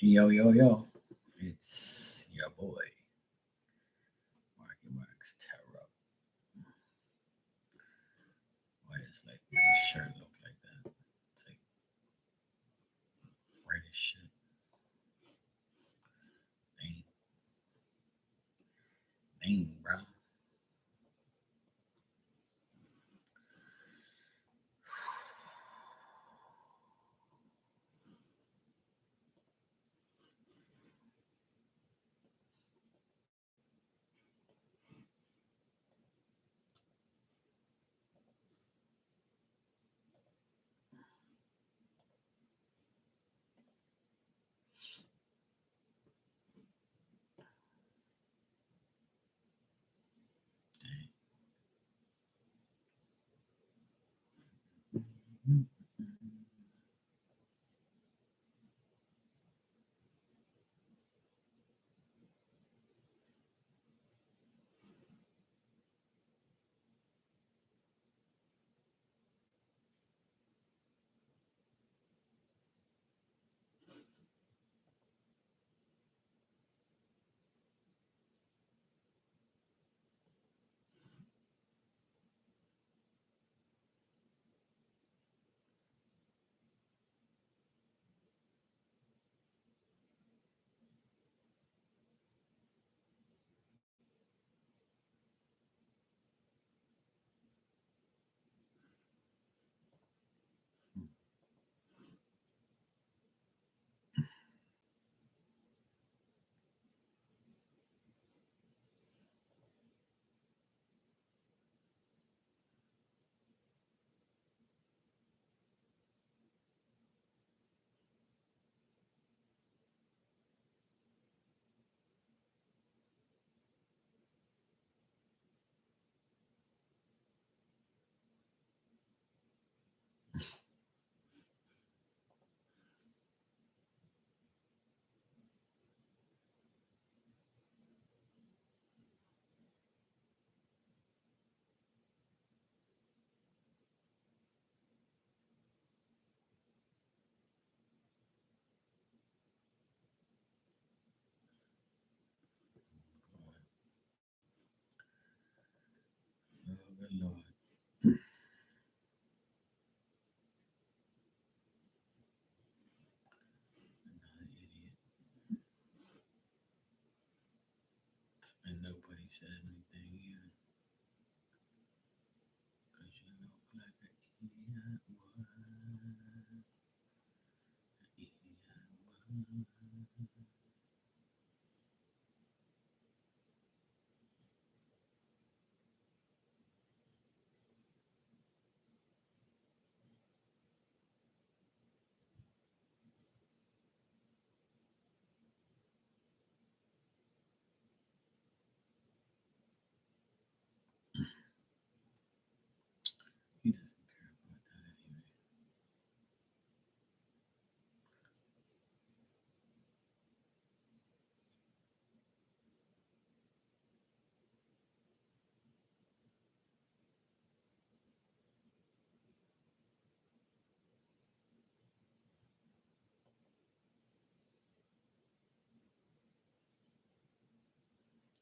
Yo, yo, yo. It's your boy, Marky Mark's Terror. Why does like my shirt look like that? It's like red as shit. Dang, dang, bro. Dang. Oh, good Lord. Another idiot. And nobody said anything either. Because you look like an idiot. What? Idiot. He doesn't care about that anyway.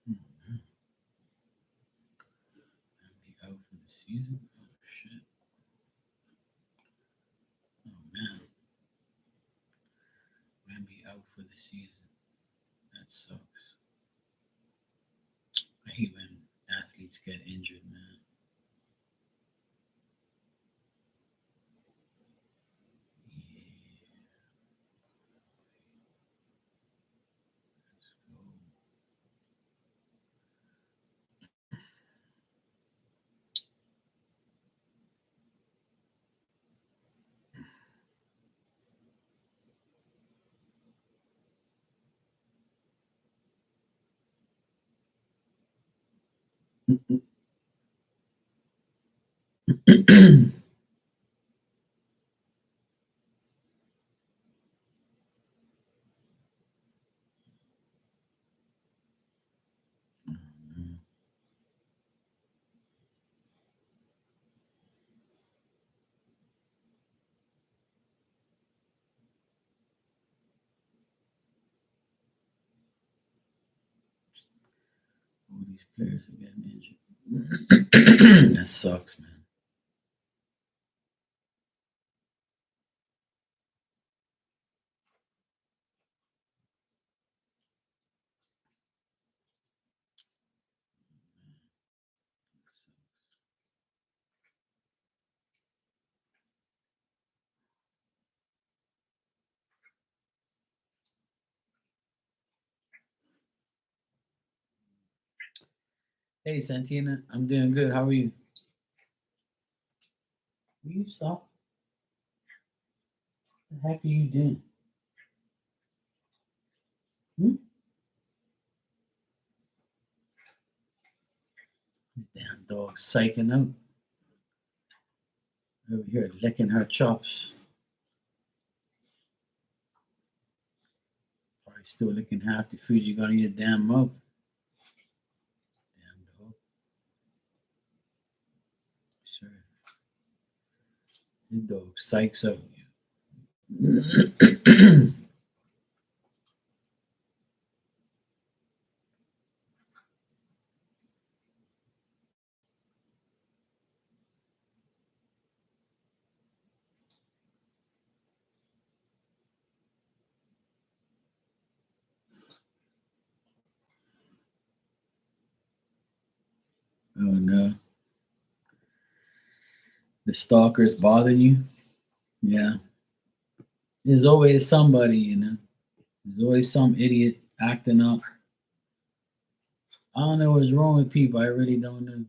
Hmm. Be out for the season? Oh, shit. Oh, man. Wemby out for the season. That sucks. I hate when athletes get injured, man. Yeah, let's go. these players are getting injured. That sucks, man. Hey, Santina, I'm doing good. How are you? Will you stop? What the heck are you doing? Hmm? Damn dog psyching out over here, licking her chops. Probably still licking half the food you got in your damn mouth. Damn dog. Sure. This dog psychs out. Oh no. The stalkers bothering you? Yeah. There's always somebody, you know. There's always some idiot acting up. I don't know what's wrong with people. I really don't know.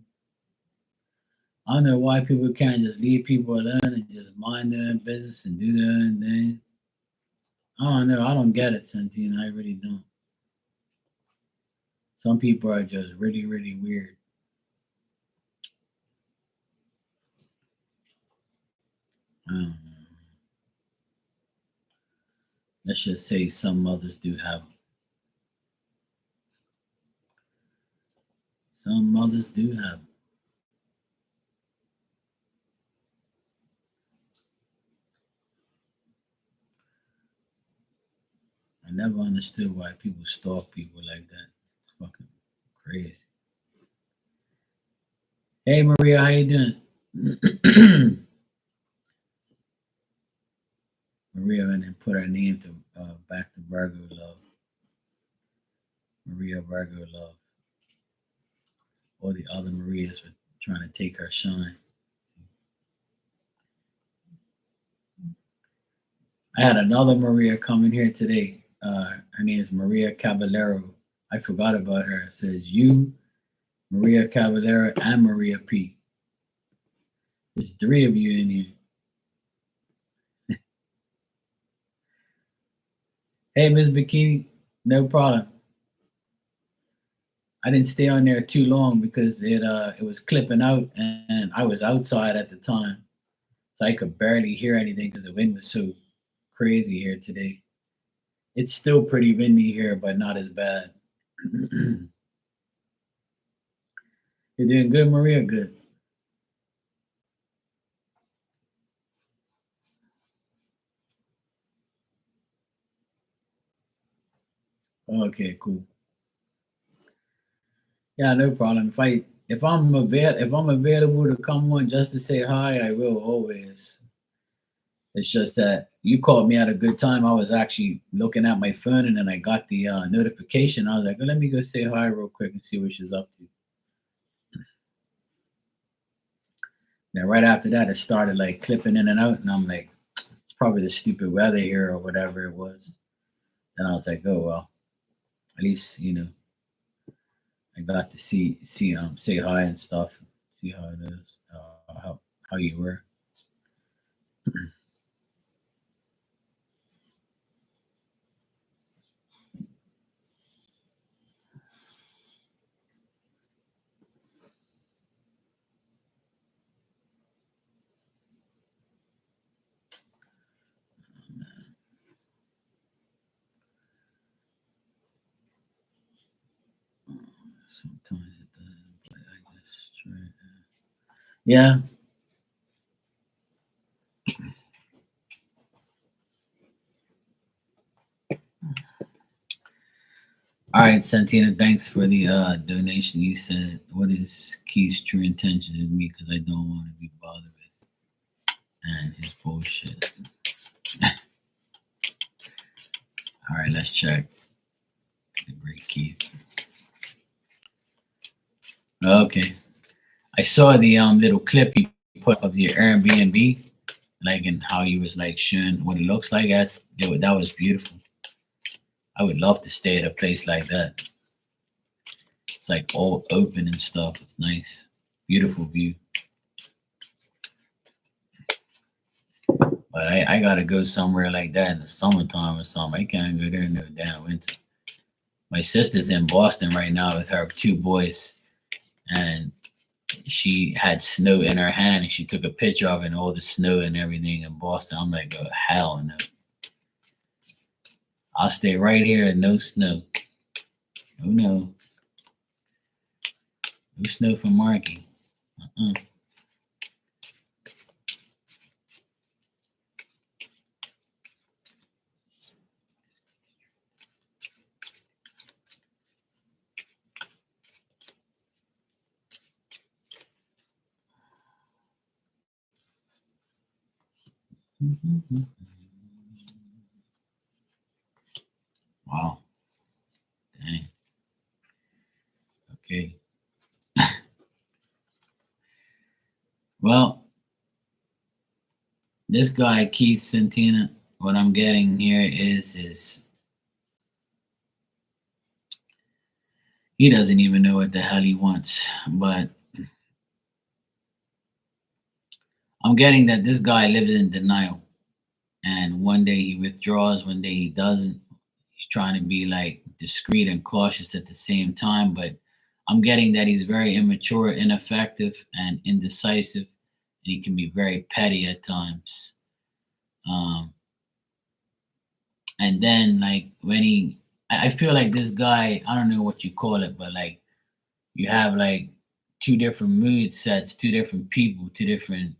I don't know why people can't just leave people alone and just mind their own business and do their own thing. I don't know. I don't get it, Santina. I really don't. Some people are just really, really weird. I don't know. Let's just say some mothers do have them. Some mothers do have them. I never understood why people stalk people like that. It's fucking crazy. Hey Maria, how you doing? Maria and then put her name to back to Virgo love. Maria Virgo love. All the other Marias were trying to take her shine. I had another Maria coming here today. Her name is Maria Caballero. I forgot about her. It says you, Maria Caballero, and Maria P. There's three of you in here. Hey, Miss Bikini, no problem. I didn't stay on there too long because it was clipping out and I was outside at the time, so I could barely hear anything because the wind was so crazy here today. It's still pretty windy here, but not as bad. You're doing good, Maria. Good. Okay, cool. Yeah, no problem. If I'm available to come on just to say hi, I will always. It's just that you called me at a good time. I was actually looking at my phone and then I got the notification. I was like, let me go say hi real quick and see what she's up to. Then right after that, it started like clipping in and out, and I'm like, it's probably the stupid weather here or whatever it was. Then I was like, oh well, at least I got to see say hi and stuff, see how it is, how you were. Sometimes it doesn't play. I just try. Yeah, All right, Santina, thanks for the donation. You said, what is Keith's true intention of me? Because I don't want to be bothered with and his bullshit. All right, let's check the great Keith. Okay, I saw the little clip you put up of your Airbnb, like and how you was like showing what it looks like. That was beautiful. I would love to stay at a place like that. It's like all open and stuff. It's nice, beautiful view. But I gotta go somewhere like that in the summertime or something. I can't go there in the damn winter. My sister's in Boston right now with her two boys, and she had snow in her hand, and she took a picture of it and all the snow and everything in Boston. I'm like, oh hell no! I'll stay right here and no snow. Oh no, no snow for Marky. Uh-uh. Wow. Dang. Okay. Well, this guy Keith Santina, what I'm getting here is he doesn't even know what the hell he wants. But I'm getting that this guy lives in denial. And one day he withdraws, one day he doesn't. He's trying to be like discreet and cautious at the same time, but I'm getting that he's very immature, ineffective, and indecisive, and he can be very petty at times. Um, and then like when I feel like this guy, I don't know what you call it, but like you have like two different mood sets, two different people, two different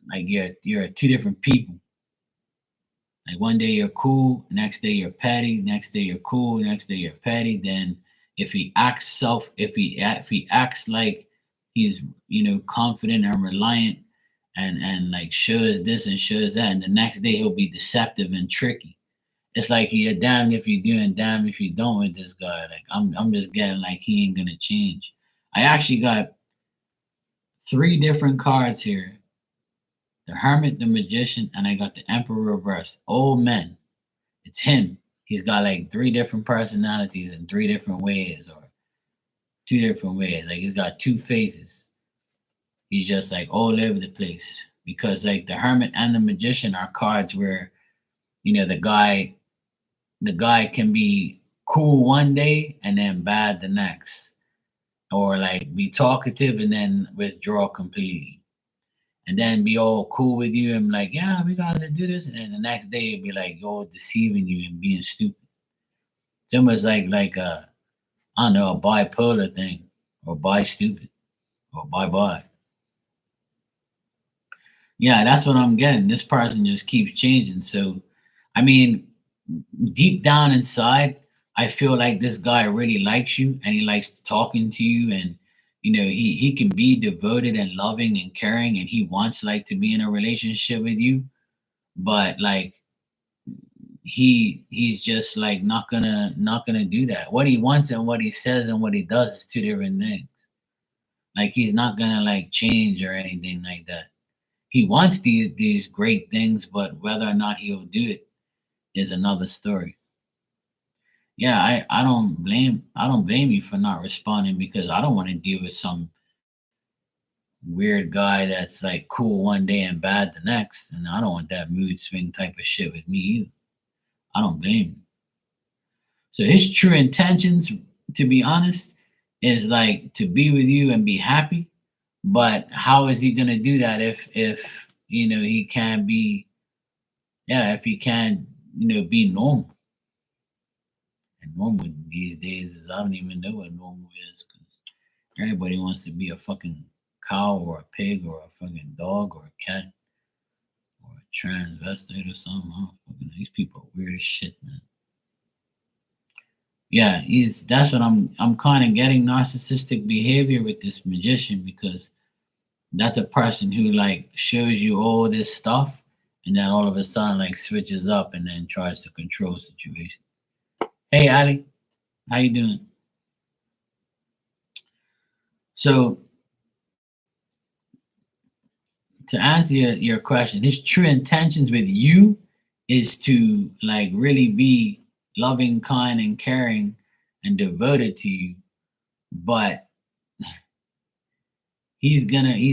like you're two different people. Like one day you're cool, next day you're petty, next day you're cool, next day you're petty. Then if he acts like he's confident and reliant and like shows this and shows that, and the next day he'll be deceptive and tricky. It's like you're damned if you do and damned if you don't with this guy. Like I'm just getting like he ain't gonna change. I actually got three different cards here: the Hermit, the Magician, and I got the Emperor reversed. Old men. It's him. He's got like three different personalities in three different ways, or two different ways. Like he's got two faces. He's just like all over the place. Because like the Hermit and the Magician are cards where, the guy can be cool one day and then bad the next. Or like be talkative and then withdraw completely. And then be all cool with you and like, yeah, we gotta do this. And then the next day it'd be like, oh, deceiving you and being stupid. It's almost like I don't know, a bipolar thing, or bi stupid, or bye bye. Yeah, that's what I'm getting. This person just keeps changing. So, I mean, deep down inside, I feel like this guy really likes you and he likes talking to you, and he can be devoted and loving and caring, and he wants like to be in a relationship with you, but like he's just like not gonna do that. What he wants and what he says and what he does is two different things. Like he's not gonna like change or anything like that. He wants these great things, but whether or not he'll do it is another story. Yeah, I don't blame you for not responding, because I don't want to deal with some weird guy that's like cool one day and bad the next, and I don't want that mood swing type of shit with me either. I don't blame you. So his true intentions, to be honest, is like to be with you and be happy. But how is he gonna do that if he can't be, yeah, if he can't be normal? And normal these days is, I don't even know what normal is, because everybody wants to be a fucking cow or a pig or a fucking dog or a cat or a transvestite or something. I don't fucking know. These people are weird as shit, man. Yeah, that's what I'm kind of getting narcissistic behavior with this magician, because that's a person who like shows you all this stuff and then all of a sudden like switches up and then tries to control situations. Hey Ali, how you doing? So to answer your question, his true intentions with you is to like really be loving, kind, and caring and devoted to you. But he's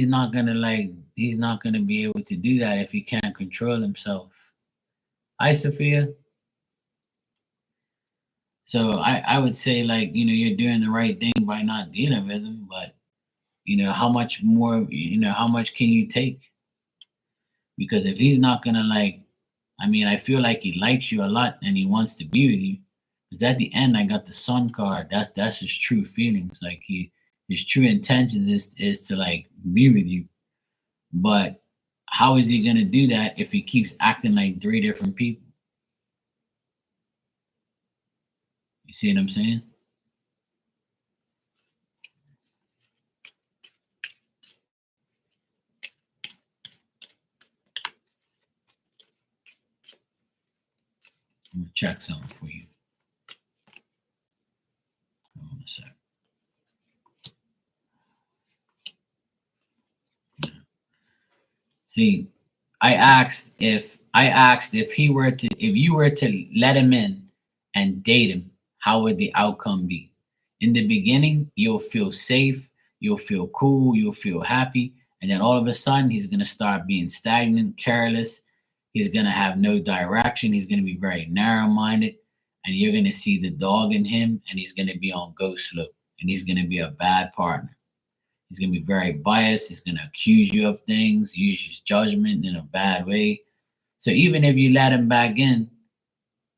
not gonna be able to do that if he can't control himself. Hi Sophia. So I would say like, you're doing the right thing by not dealing with him, but how much more, how much can you take? Because if he's not gonna like, I mean, I feel like he likes you a lot and he wants to be with you. Because at the end, I got the Sun card. That's his true feelings. Like his true intentions is to like be with you. But how is he gonna do that if he keeps acting like three different people? You see what I'm saying? I'm gonna check something for you. Hold on a sec. See, I asked if you were to let him in and date him, how would the outcome be? In the beginning, you'll feel safe, you'll feel cool, you'll feel happy, and then all of a sudden he's gonna start being stagnant, careless, he's gonna have no direction, he's gonna be very narrow-minded, and you're gonna see the dog in him, and he's gonna be on go slow, and he's gonna be a bad partner. He's going to be very biased. He's going to accuse you of things, use his judgment in a bad way. So even if you let him back in,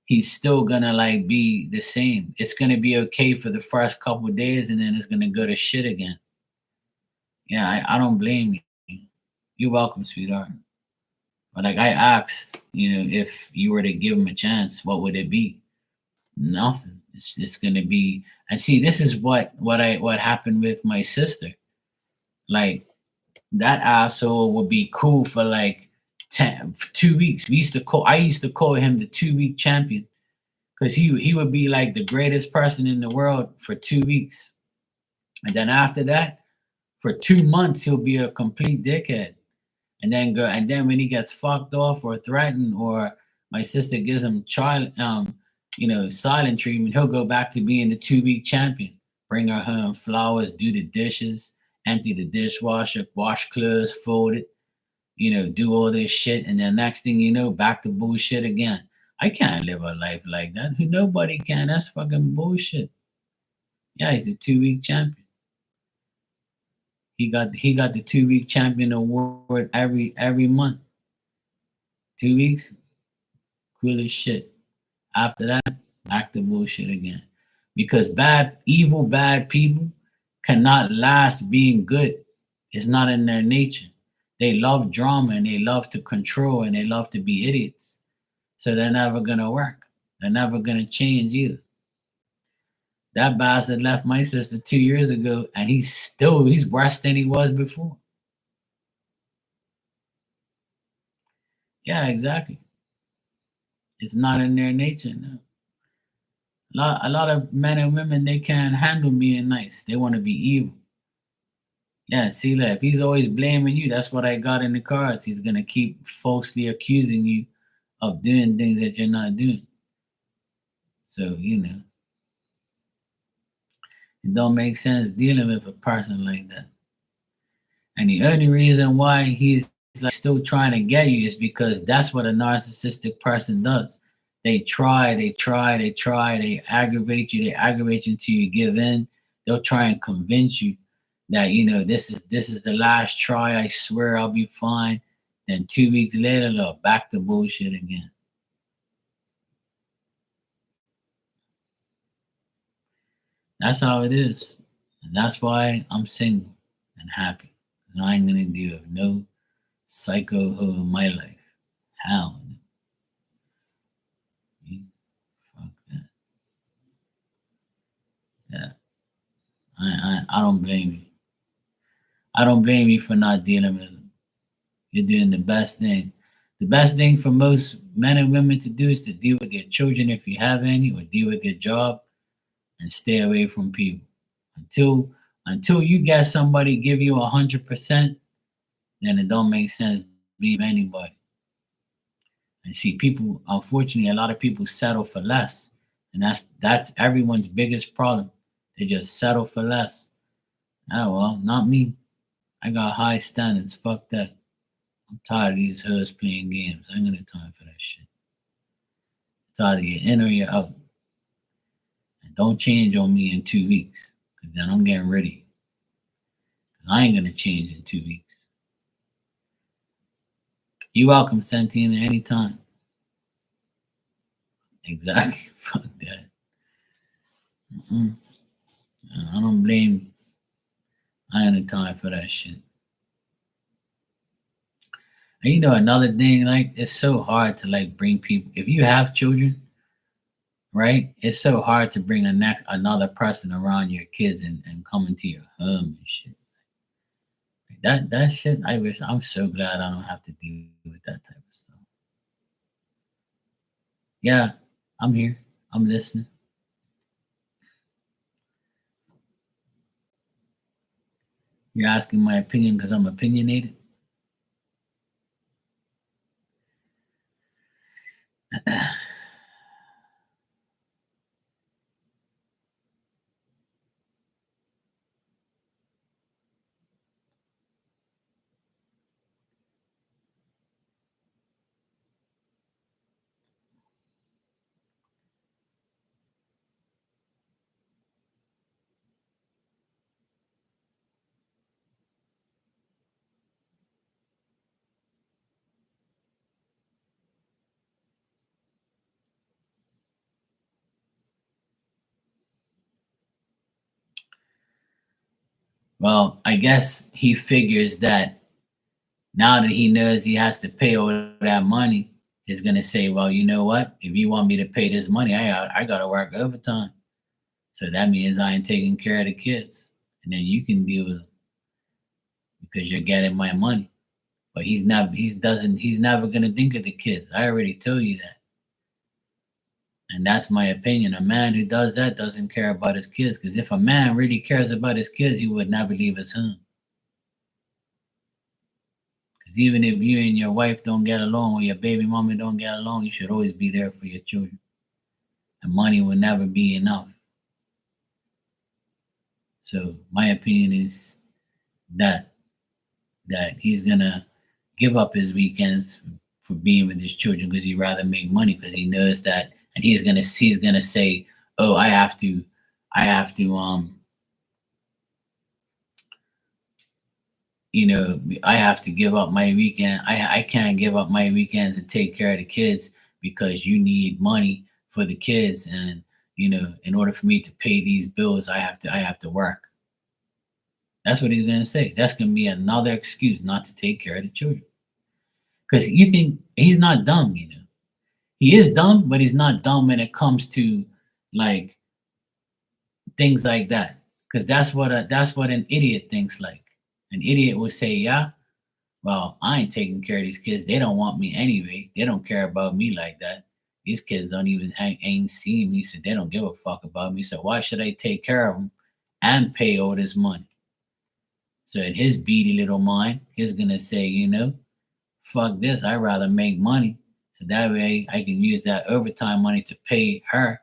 he's still going to like be the same. It's going to be okay for the first couple of days and then it's going to go to shit again. Yeah, I don't blame you. You're welcome, sweetheart. But like I asked, if you were to give him a chance, what would it be? Nothing. It's going to be, and see, this is what happened with my sister. Like that asshole would be cool for like 2 weeks. I used to call him the 2 week champion because he would be like the greatest person in the world for 2 weeks. And then after that, for 2 months, he'll be a complete dickhead. And then when he gets fucked off or threatened or my sister gives him silent treatment, he'll go back to being the 2 week champion. Bring her home flowers, do the dishes, empty the dishwasher, wash clothes, fold it, do all this shit. And then next thing you know, back to bullshit again. I can't live a life like that. Nobody can. That's fucking bullshit. Yeah, he's the 2 week champion. He got the 2 week champion award every month. 2 weeks, cool as shit. After that, back to bullshit again. Because bad people cannot last being good. It's not in their nature. They love drama and they love to control and they love to be idiots. So they're never gonna work. They're never gonna change either. That bastard left my sister 2 years ago and he's worse than he was before. Yeah, exactly. It's not in their nature. No. A lot of men and women, they can't handle being nice. They want to be evil. Yeah, see that if he's always blaming you, that's what I got in the cards. He's gonna keep falsely accusing you of doing things that you're not doing. So, it don't make sense dealing with a person like that. And the only reason why he's like still trying to get you is because that's what a narcissistic person does. They aggravate you until you give in. They'll try and convince you that this is the last try. I swear I'll be fine. Then 2 weeks later, they'll back to bullshit again. That's how it is. And that's why I'm single and happy. And I ain't gonna deal with no psycho who in my life. Hell no. Fuck that. I don't blame you. I don't blame you for not dealing with them. You're doing the best thing. The best thing for most men and women to do is to deal with your children if you have any, or deal with your job and stay away from people. Until you get somebody give you 100%, then it don't make sense to believe anybody. And see, people, unfortunately, a lot of people settle for less, and that's everyone's biggest problem. They just settle for less. Oh well, not me. I got high standards. Fuck that. I'm tired of these hoods playing games. I ain't got no time for that shit. It's either you're in or you're out. And don't change on me in 2 weeks, because then I'm getting ready. Because I ain't gonna change in 2 weeks. You welcome, Santina, anytime. Exactly. Fuck that. Mm-mm. I don't blame you. I ain't got time for that shit. And you know another thing, like it's so hard to like bring people. If you have children, right? It's so hard to bring another person around your kids and come into your home and shit. Like that shit. I'm so glad I don't have to deal with that type of stuff. Yeah, I'm here. I'm listening. You're asking my opinion because I'm opinionated. Well, I guess he figures that now that he knows he has to pay all that money, he's gonna say, "Well, you know what? If you want me to pay this money, I gotta work overtime. So that means I ain't taking care of the kids, and then you can deal with them because you're getting my money." But he's never gonna think of the kids. I already told you that, and that's my opinion. A man who does that doesn't care about his kids. Because if a man really cares about his kids, he would never leave his home. Because even if you and your wife don't get along or your baby mama don't get along, you should always be there for your children. And money will never be enough. So my opinion is that he's gonna give up his weekends for being with his children because he'd rather make money because he knows that, and he's gonna say, "Oh, I have to I have to give up my weekend. I can't give up my weekends and take care of the kids because you need money for the kids, and in order for me to pay these bills, I have to work." That's what he's gonna say. That's gonna be another excuse not to take care of the children. Because you think he's not dumb. He is dumb, but he's not dumb when it comes to like things like that. Because that's what an idiot thinks like. An idiot will say, "Yeah, well, I ain't taking care of these kids. They don't want me anyway. They don't care about me like that. These kids don't even ain't seen me, so they don't give a fuck about me. So why should I take care of them and pay all this money?" So in his beady little mind, he's gonna say, "Fuck this. I'd rather make money. So that way I can use that overtime money to pay her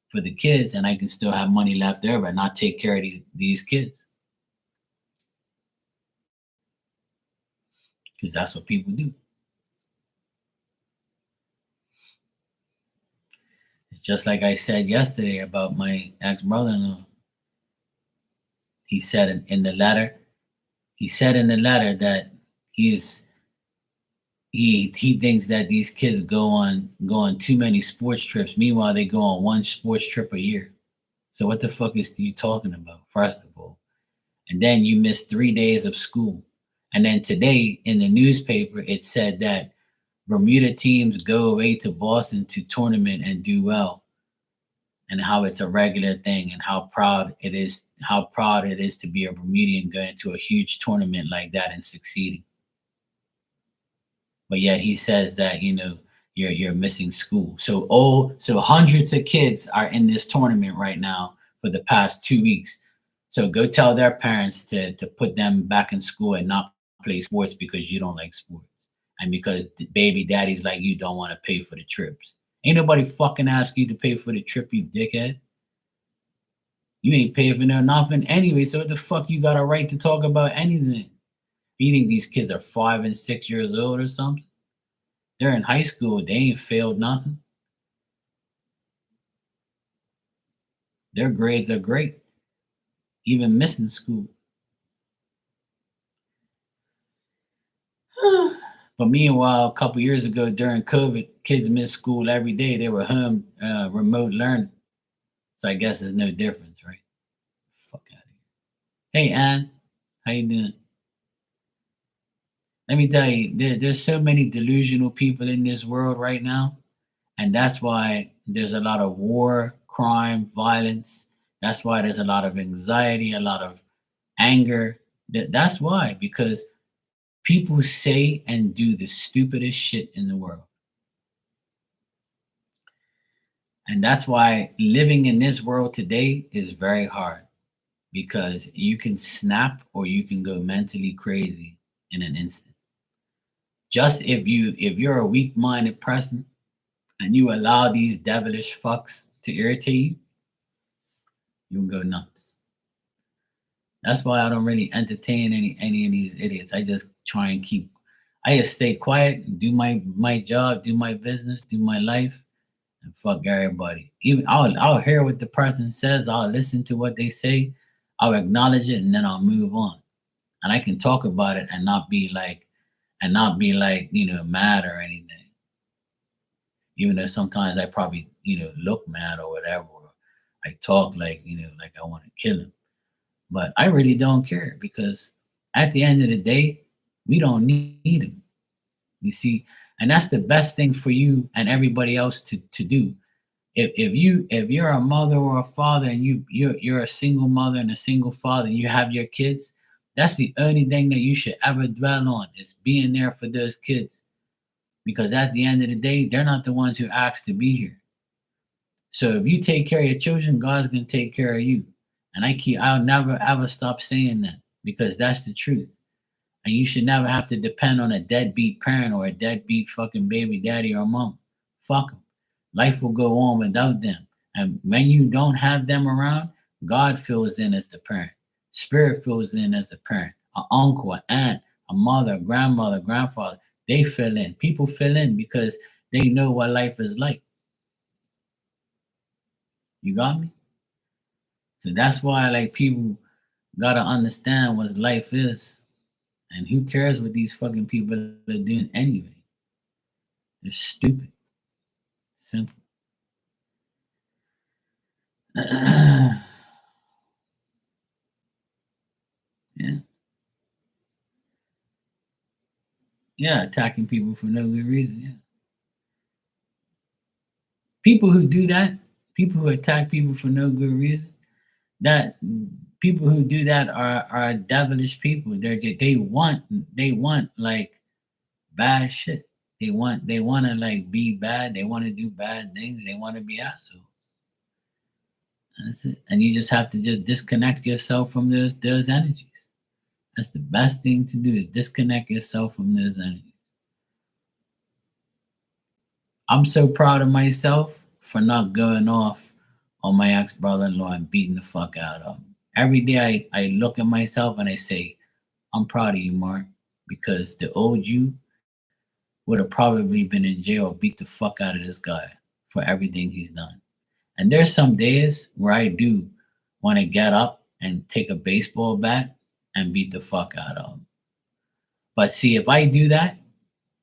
for the kids, and I can still have money left over and not take care of these kids." Because that's what people do. It's just like I said yesterday about my ex-brother-in-law. He said in the letter, that he's he thinks that these kids go on too many sports trips. Meanwhile, they go on one sports trip a year. So what the fuck is you talking about? First of all, and then you miss 3 days of school, and then today in the newspaper it said that Bermuda teams go away to Boston to tournament and do well, and how it's a regular thing, and how proud it is to be a Bermudian going to a huge tournament like that and succeeding. But yet he says that, you're missing school. So hundreds of kids are in this tournament right now for the past 2 weeks. So go tell their parents to put them back in school and not play sports because you don't like sports, and because the baby daddies like you don't want to pay for the trips. Ain't nobody fucking ask you to pay for the trip, you dickhead. You ain't paying for no nothing anyway. So what the fuck you got a right to talk about anything? You think these kids are 5 and 6 years old or something? They're in high school. They ain't failed nothing. Their grades are great, even missing school. But meanwhile, a couple years ago during COVID, kids missed school every day. They were home, remote learning. So I guess there's no difference, right? Fuck out of here. Hey, Ann, how you doing? Let me tell you, there's so many delusional people in this world right now, and that's why there's a lot of war, crime, violence. That's why there's a lot of anxiety, a lot of anger. That's why, because people say and do the stupidest shit in the world. And that's why living in this world today is very hard, because you can snap or you can go mentally crazy in an instant. Just if you're a weak-minded person and you allow these devilish fucks to irritate you, you'll go nuts. That's why I don't really entertain any of these idiots. I just try and I just stay quiet, do my job, do my business, do my life, and fuck everybody. Even I'll hear what the person says, I'll listen to what they say, I'll acknowledge it, and then I'll move on. And I can talk about it and not be like, mad or anything. Even though sometimes I probably, look mad or whatever, or I talk like I want to kill him. But I really don't care, because at the end of the day, we don't need him. You see, and that's the best thing for you and everybody else to do. If you're a mother or a father, and you're a single mother and a single father, and you have your kids, that's the only thing that you should ever dwell on, is being there for those kids. Because at the end of the day, they're not the ones who asked to be here. So if you take care of your children, God's gonna take care of you. And I'll never ever stop saying that, because that's the truth. And you should never have to depend on a deadbeat parent or a deadbeat fucking baby daddy or mom. Fuck them. Life will go on without them. And when you don't have them around, God fills in as the parent. Spirit fills in as the parent. An uncle, an aunt, a mother, grandmother, grandfather, they fill in. People fill in because they know what life is like. You got me? So that's why, like, people gotta understand what life is. And who cares what these fucking people are doing anyway? They're stupid. Simple. Yeah. Yeah, attacking people for no good reason. Yeah. People who do that, people who attack people for no good reason, that people who do that are devilish people. They want like bad shit. They want to like be bad. They want to do bad things. They want to be assholes. That's it. And you just have to just disconnect yourself from those energies. That's the best thing to do, is disconnect yourself from those energies. I'm so proud of myself for not going off on my ex brother-in-law and beating the fuck out of him. Every day I look at myself and I say, I'm proud of you, Mark, because the old you would have probably been in jail or beat the fuck out of this guy for everything he's done. And there's some days where I do want to get up and take a baseball bat and beat the fuck out of him. But see, if I do that,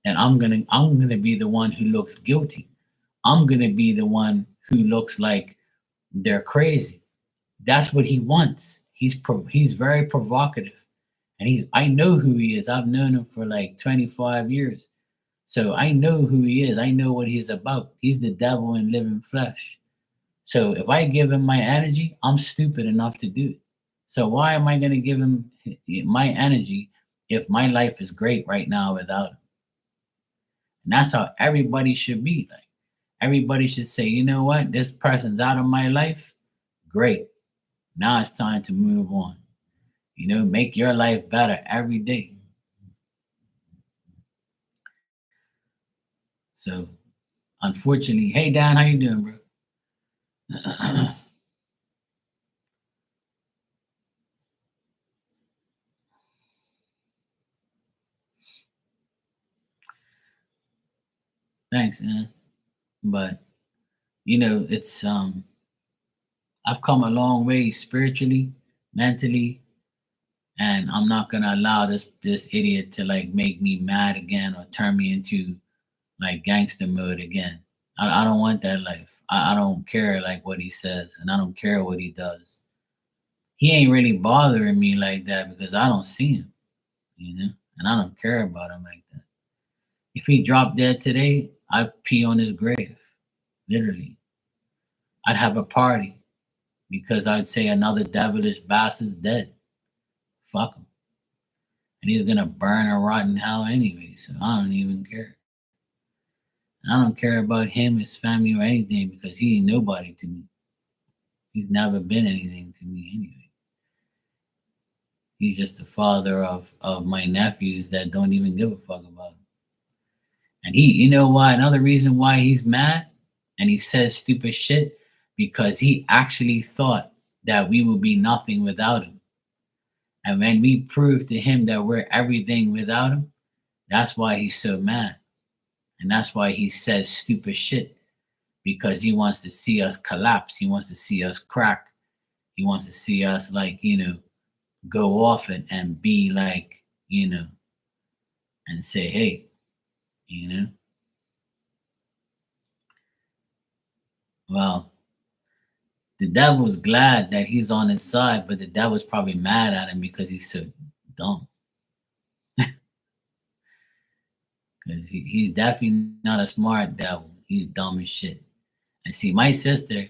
then I'm gonna be the one who looks guilty. I'm gonna be the one who looks like they're crazy. That's what he wants. He's very provocative, and I know who he is. I've known him for like 25 years, so I know who he is. I know what he's about. He's the devil in living flesh. So if I give him my energy, I'm stupid enough to do it. So why am I going to give him my energy if my life is great right now without him? And that's how everybody should be. Like everybody should say, you know what, this person's out of my life. Great. Now it's time to move on. Make your life better every day. So unfortunately, hey Dan, how you doing, bro? Thanks, man. But it's I've come a long way spiritually, mentally, and I'm not gonna allow this idiot to like make me mad again or turn me into like gangster mode again. I don't want that life. I don't care like what he says, and I don't care what he does. He ain't really bothering me like that because I don't see him, and I don't care about him like that. If he dropped dead today, I'd pee on his grave, literally. I'd have a party because I'd say another devilish bastard's dead. Fuck him. And he's gonna burn or rot in hell anyway, so I don't even care. And I don't care about him, his family, or anything because he ain't nobody to me. He's never been anything to me anyway. He's just the father of my nephews that don't even give a fuck about him. And you know why? Another reason why he's mad and he says stupid shit because he actually thought that we would be nothing without him. And when we prove to him that we're everything without him, that's why he's so mad. And that's why he says stupid shit because he wants to see us collapse. He wants to see us crack. He wants to see us like, go off and be like, and say, hey, well, the devil's glad that he's on his side, but the devil's probably mad at him because he's so dumb. Because he's definitely not a smart devil. He's dumb as shit. And see, my sister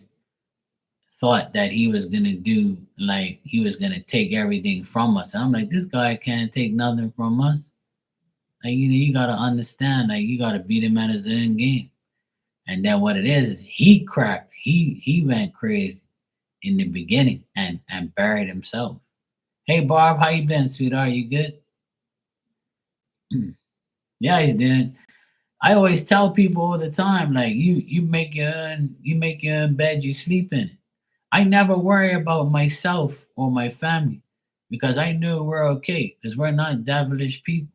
thought that he was gonna do like he was gonna take everything from us. And I'm like, this guy can't take nothing from us. Like, you gotta understand, like you gotta beat him at his own game. And then what it is he cracked. He went crazy in the beginning and buried himself. Hey Barb, how you been, sweetheart? You good? Yeah, he's doing. I always tell people all the time, like you make your own bed, you sleep in it. I never worry about myself or my family because I know we're okay because we're not devilish people.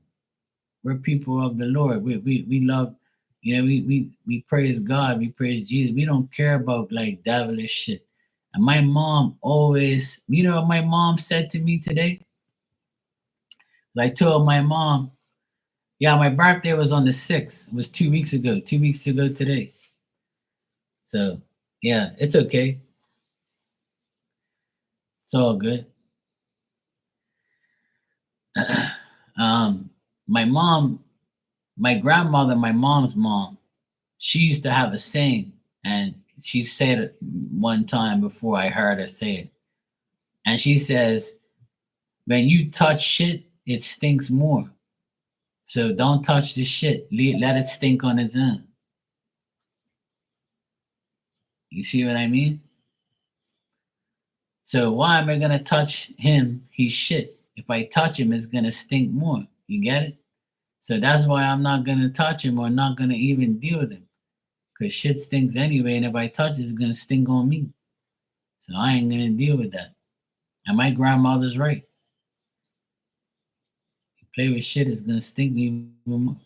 We're people of the Lord. We love, we praise God, we praise Jesus. We don't care about like devilish shit. And my mom always, what my mom said to me today? I told my mom, yeah, my birthday was on the 6th. It was 2 weeks ago. 2 weeks ago today. So yeah, it's okay. It's all good. My mom, my grandmother, my mom's mom, she used to have a saying, and she said it one time before I heard her say it. And she says, when you touch shit, it stinks more. So don't touch the shit. Let it stink on its own. You see what I mean? So why am I gonna touch him? He's shit. If I touch him, it's gonna stink more. You get it? So that's why I'm not gonna touch him or not gonna even deal with him. Cause shit stinks anyway, and if I touch it, it's gonna stink on me. So I ain't gonna deal with that. And my grandmother's right. You play with shit, it's gonna stink me even more.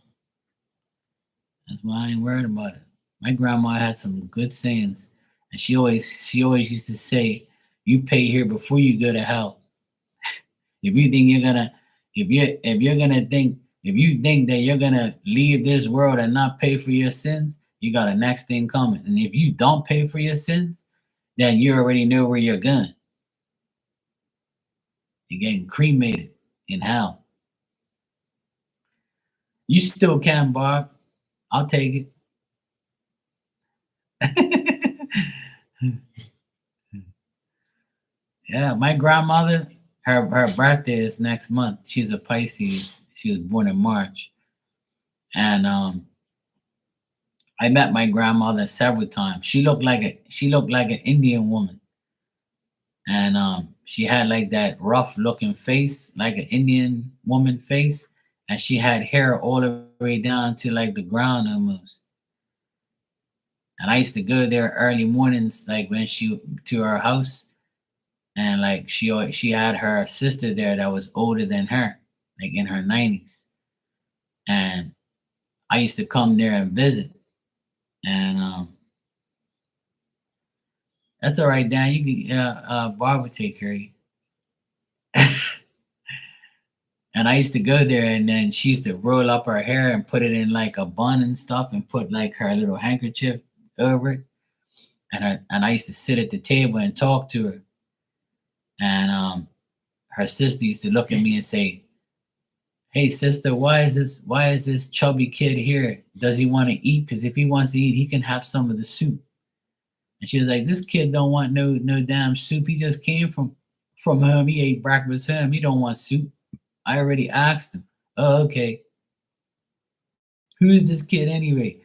That's why I ain't worried about it. My grandma had some good sayings, and she always used to say, "You pay here before you go to hell." If you think you're gonna, if you think that you're gonna leave this world and not pay for your sins, you got a next thing coming. And if you don't pay for your sins, then you already know where you're going. You're getting cremated in hell. You still can, Barb. I'll take it. Yeah, my grandmother, her birthday is next month. She's a Pisces. She was born in March, and I met my grandmother several times. She looked like an Indian woman, and she had like that rough looking face, like an Indian woman face, and she had hair all the way down to like the ground almost. And I used to go there early mornings, like when she to her house, and like she had her sister there that was older than her, like in her 90s, and I used to come there and visit. And that's all right, Dan. You can Barb will take care of you. And I used to go there, and then she used to roll up her hair and put it in like a bun and stuff, and put like her little handkerchief over it. And I used to sit at the table and talk to her. And her sister used to look at me and say, "Hey sister, why is this chubby kid here? Does he want to eat? Because if he wants to eat, he can have some of the soup." And she was like, "This kid don't want no damn soup. He just came from home. He ate breakfast home. He don't want soup. I already asked him." "Oh, okay. Who is this kid anyway?"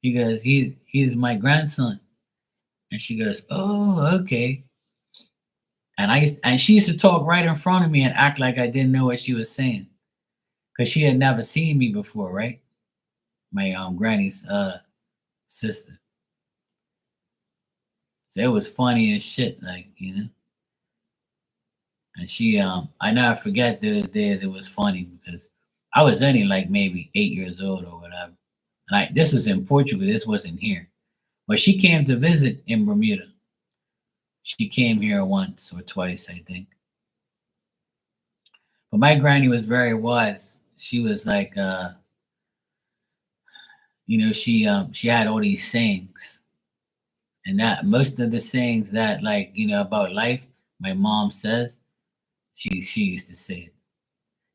He goes, he's my grandson. And she goes, "Oh, okay." And she used to talk right in front of me and act like I didn't know what she was saying. Because she had never seen me before, right? My granny's sister. So it was funny as shit, like, you know. And she I never forget those days. It was funny because I was only like maybe 8 years old or whatever. And this was in Portugal, this wasn't here. But she came to visit in Bermuda. She came here once or twice, I think. But my granny was very wise. She was like she had all these sayings. And that most of the sayings that like, about life, my mom says, she used to say it.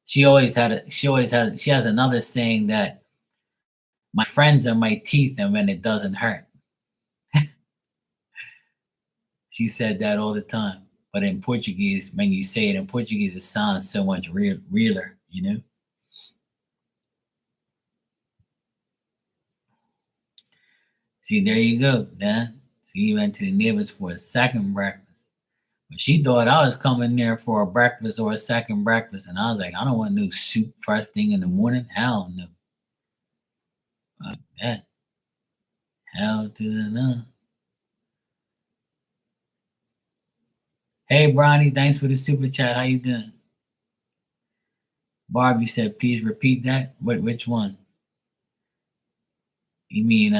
She has another saying that my friends are my teeth and when it doesn't hurt. She said that all the time. But in Portuguese, when you say it in Portuguese, it sounds so much realer, you know? See, there you go, Dan. See, you went to the neighbors for a second breakfast. But she thought I was coming there for a breakfast or a second breakfast. And I was like, I don't want no soup first thing in the morning. Hell no. Fuck that. Hell to the no. Hey, Bronny, thanks for the super chat. How you doing? Barbie said, please repeat that. Which one? You mean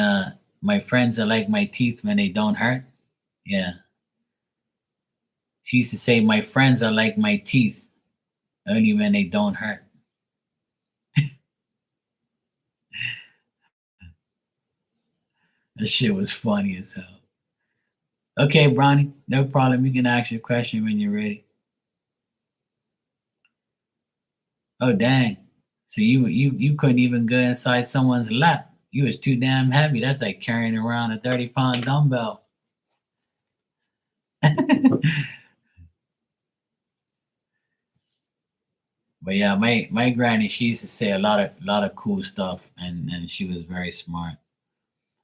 my friends are like my teeth when they don't hurt? Yeah. She used to say my friends are like my teeth, only when they don't hurt. That shit was funny as hell. Okay, Bronny, no problem. You can ask your question when you're ready. Oh dang. So you couldn't even go inside someone's lap. You was too damn heavy. That's like carrying around a 30-pound dumbbell. But yeah, my granny, she used to say a lot of cool stuff, and she was very smart.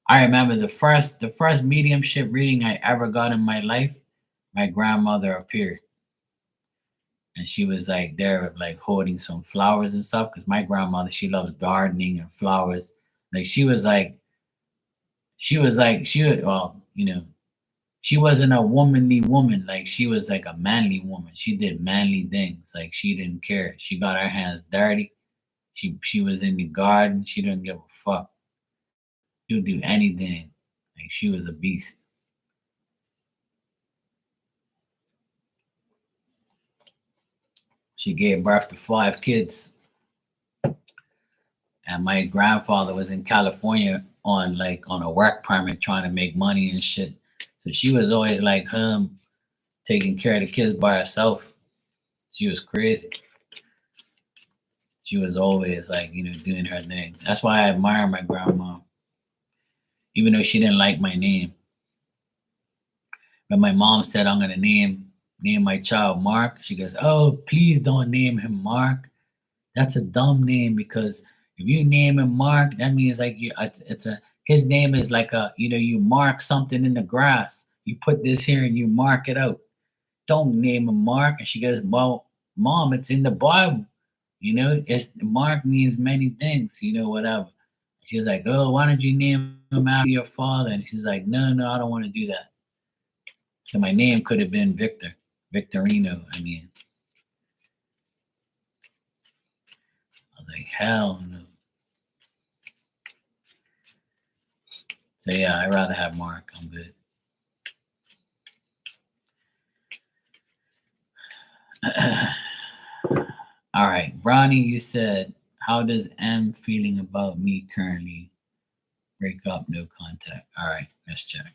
I remember the first mediumship reading I ever got in my life. My grandmother appeared, and she was like there, like holding some flowers and stuff. Because my grandmother, she loves gardening and flowers. Like well, she wasn't a womanly woman. Like she was like a manly woman. She did manly things. Like she didn't care. She got her hands dirty. She was in the garden. She didn't give a fuck. She would do anything. Like she was a beast. She gave birth to 5 kids. And my grandfather was in California on a work permit trying to make money and shit. So she was always like him taking care of the kids by herself. She was crazy. She was always like, doing her thing. That's why I admire my grandma, even though she didn't like my name. When my mom said I'm gonna name my child Mark, she goes, "Oh, please don't name him Mark. That's a dumb name because if you name him Mark, that means like it's a his name is like a you mark something in the grass. You put this here and you mark it out. Don't name him Mark." And she goes, "Well, Mom, it's in the Bible. It's Mark means many things. Whatever." She was like, "Oh, why don't you name him after your father?" And she's like, "No, no, I don't want to do that." So my name could have been Victorino. I mean, I was like, hell no. So yeah, I'd rather have Mark. I'm good. All right, Bronny, you said, how does M feeling about me currently? Break up, no contact. All right, let's check.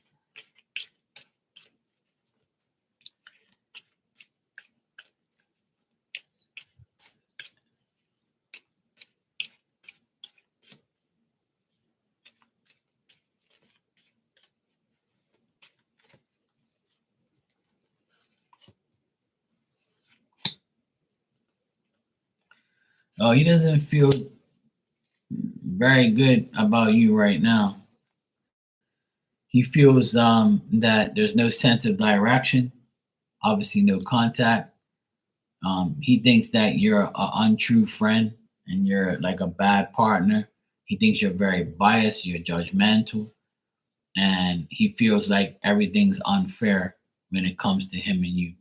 Oh, he doesn't feel very good about you right now. He feels that there's no sense of direction, obviously no contact. He thinks that you're an untrue friend and you're like a bad partner. He thinks you're very biased, you're judgmental, and he feels like everything's unfair when it comes to him and you.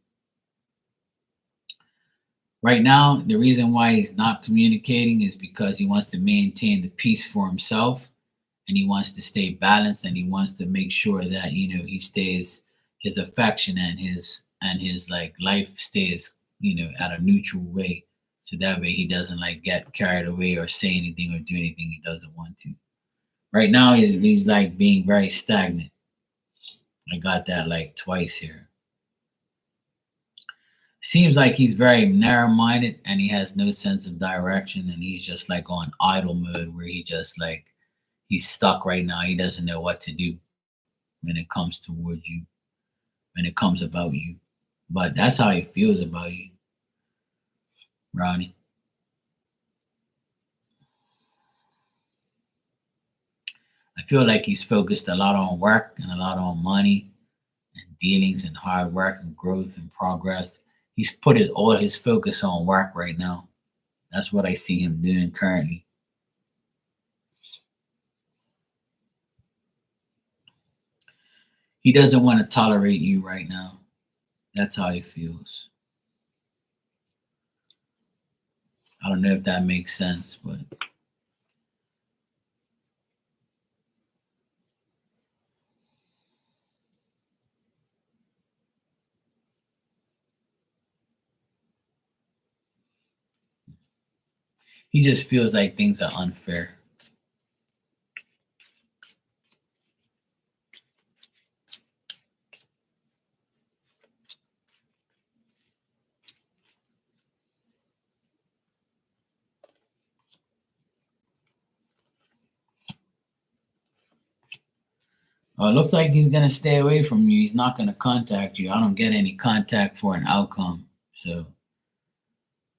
Right now, the reason why he's not communicating is because he wants to maintain the peace for himself and he wants to stay balanced and he wants to make sure that he stays his affection and his like life stays at a neutral way, so that way he doesn't like get carried away or say anything or do anything he doesn't want to. Right now he's like being very stagnant. I got that like twice here. Seems like he's very narrow-minded and he has no sense of direction and he's just like on idle mode where he just like he's stuck right now. He doesn't know what to do when it comes towards you, when it comes about you. But that's how he feels about you, Ronnie. I feel like he's focused a lot on work and a lot on money and dealings and hard work and growth and progress. He's put all his focus on work right now. That's what I see him doing currently. He doesn't want to tolerate you right now. That's how he feels. I don't know if that makes sense, but he just feels like things are unfair. It looks like he's gonna stay away from you. He's not gonna contact you. I don't get any contact for an outcome, so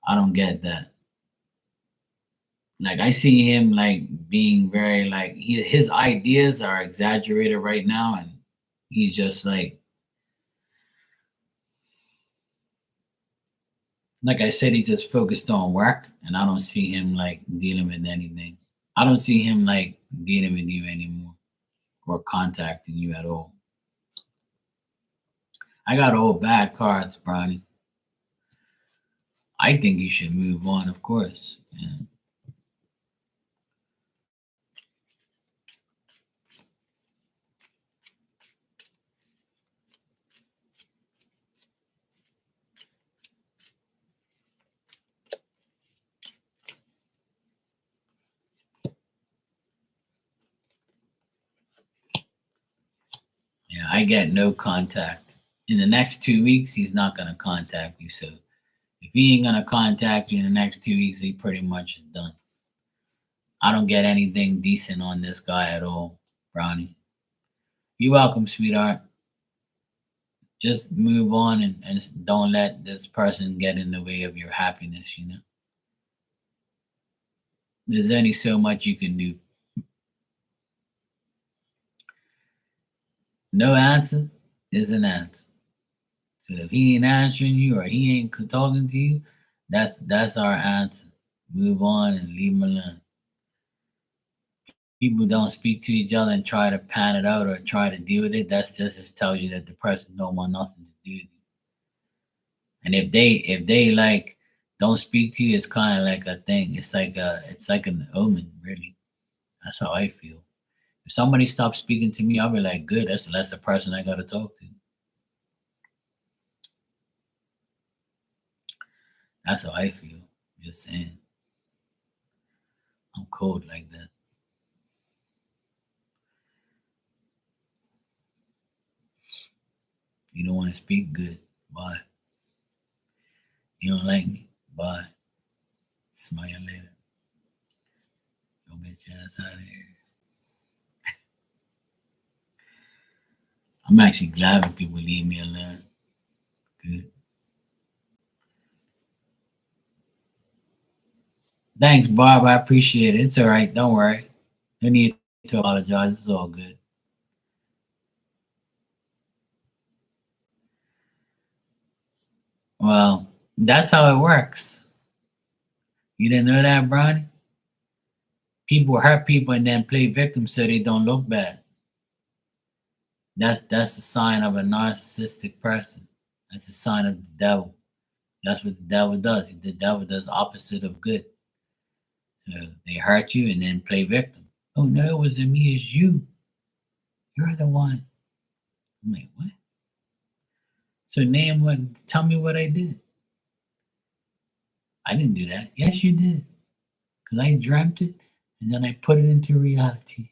I don't get that. Like I see him like being very like his ideas are exaggerated right now, and he's just like I said, he's just focused on work, and I don't see him like dealing with anything. I don't see him like dealing with you anymore or contacting you at all. I got all bad cards, Bronny. I think you should move on, of course. Yeah. Yeah, I get no contact. In the next 2 weeks, he's not gonna contact you. So if he ain't gonna contact you in the next 2 weeks, he pretty much is done. I don't get anything decent on this guy at all, Brownie. You're welcome, sweetheart. just move on and don't let this person get in the way of your happiness, you know. There's only so much you can do. No answer is an answer. So if he ain't answering you or he ain't talking to you, that's our answer. Move on and leave him alone. People don't speak to each other and try to pan it out or try to deal with it. That's just tells you that the person don't want nothing to do with you. And if they like don't speak to you, it's kind of like a thing. It's like an omen, really. That's how I feel. If somebody stops speaking to me, I'll be like, good. That's the less a person I gotta talk to. That's how I feel. Just saying, I'm cold like that. You don't want to speak, good. Bye. You don't like me, bye. Smile later. Go get your ass out of here. I'm actually glad when people leave me alone. Good. Thanks, Barb. I appreciate it. It's all right. Don't worry. No need to apologize. It's all good. Well, that's how it works. You didn't know that, Bronny? People hurt people and then play victim so they don't look bad. That's a sign of a narcissistic person. That's a sign of the devil. That's what the devil does. The devil does opposite of good. So they hurt you and then play victim. Oh no, it wasn't me, it's you. You're the one. I'm like, what? So name what tell me what I did. I didn't do that. Yes, you did. Because I dreamt it and then I put it into reality.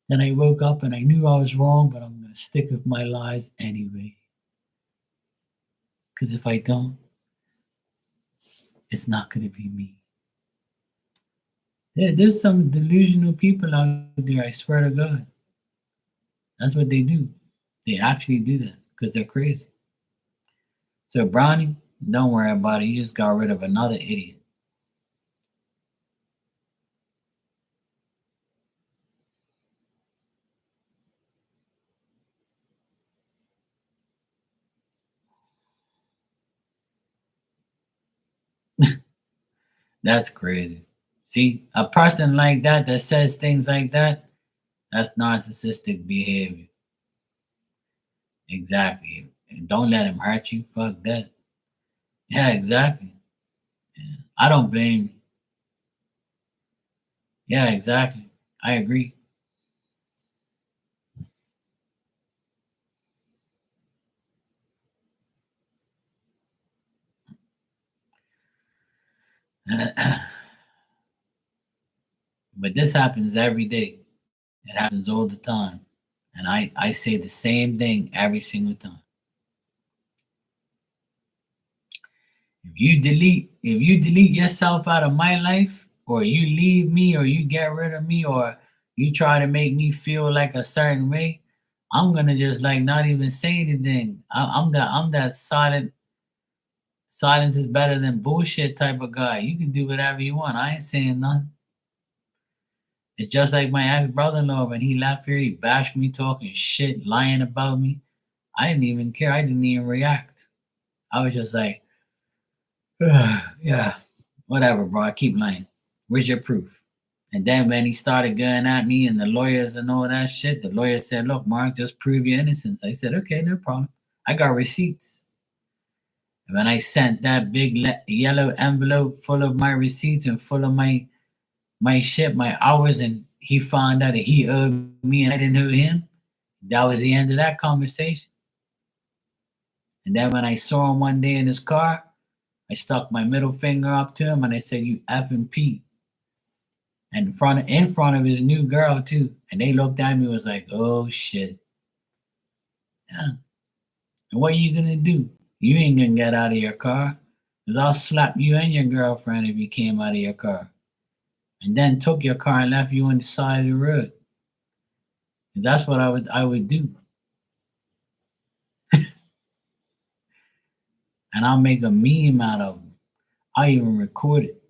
Then I woke up and I knew I was wrong, but I'm going to stick with my lies anyway. Because if I don't, it's not going to be me. There's some delusional people out there, I swear to God. That's what they do. They actually do that because they're crazy. So, Brownie, don't worry about it. You just got rid of another idiot. That's crazy. See, a person like that that says things like that, that's narcissistic behavior. Exactly. And don't let him hurt you. Fuck that. Yeah, exactly. Yeah. I don't blame you. Yeah, exactly. I agree. But this happens every day. It happens all the time. And I say the same thing every single time. If you delete yourself out of my life, or you leave me, or you get rid of me, or you try to make me feel like a certain way, I'm gonna just like not even say anything. I'm that silent. Silence is better than bullshit type of guy. You can do whatever you want. I ain't saying nothing. It's just like my ex brother-in-law when he left here, he bashed me, talking shit, lying about me. I didn't even care. I didn't even react. I was just like, yeah, whatever, bro. I keep lying. Where's your proof? And then when he started going at me and the lawyers and all that shit, the lawyer said, look, Mark, just prove your innocence. I said, okay, no problem. I got receipts. And when I sent that big yellow envelope full of my receipts and full of my shit, my hours, and he found out that he owed me and I didn't owe him, that was the end of that conversation. And then when I saw him one day in his car, I stuck my middle finger up to him and I said, "You effing Pete." And in front of his new girl too. And they looked at me and was like, "Oh shit." Yeah. And what are you gonna do? You ain't gonna get out of your car. Cause I'll slap you and your girlfriend if you came out of your car. And then took your car and left you on the side of the road. 'Cause that's what I would do. and I'll make a meme out of them. I'll even record it.